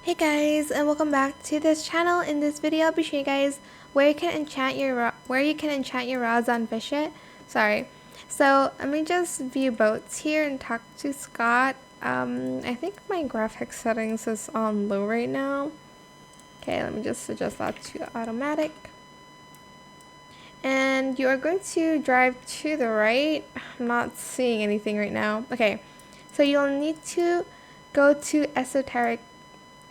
Hey guys, and welcome back to this channel. In this video, I'll be showing you guys where you can enchant your rods on Fish It. Sorry. So let me just view boats here and talk to Scott. I think my graphics settings is on low right now. Okay, let me just adjust that to automatic. And you are going to drive to the right. I'm not seeing anything right now. Okay, so you'll need to go to Esoteric.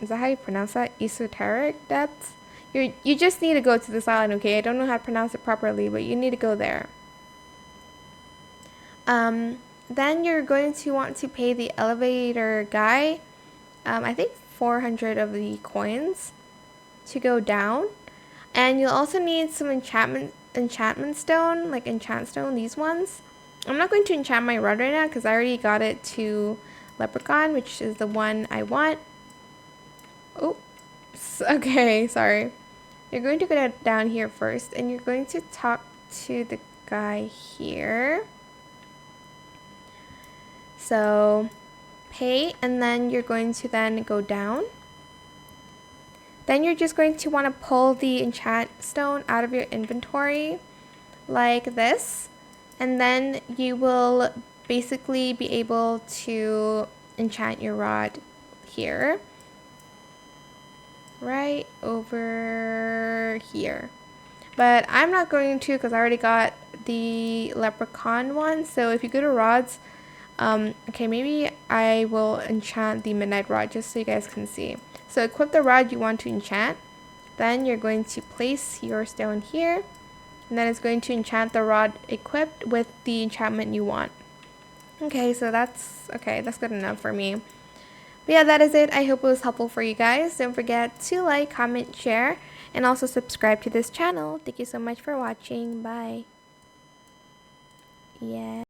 Is that how you pronounce that? Esoteric Depths? You just need to go to this island, okay? I don't know how to pronounce it properly, but you need to go there. Then you're going to want to pay the elevator guy, I think 400 of the coins to go down. And you'll also need some enchantment stone, like enchant stone, these ones. I'm not going to enchant my rod right now because I already got it to Leprechaun, which is the one I want. Oh, okay, sorry. You're going to go down here first, and you're going to talk to the guy here. So, pay, and then you're going to then go down. Then you're just going to want to pull the enchant stone out of your inventory, like this. And then you will basically be able to enchant your rod here. Right over here. But I'm not going to because I already got the Leprechaun one. So if you go to rods, okay, maybe I will enchant the midnight rod just so you guys can see. So equip the rod you want to enchant. Then you're going to place your stone here. And then it's going to enchant the rod equipped with the enchantment you want. Okay, so that's good enough for me. But yeah, that is it. I hope it was helpful for you guys. Don't forget to like, comment, share, and also subscribe to this channel. Thank you so much for watching. Bye. Yeah.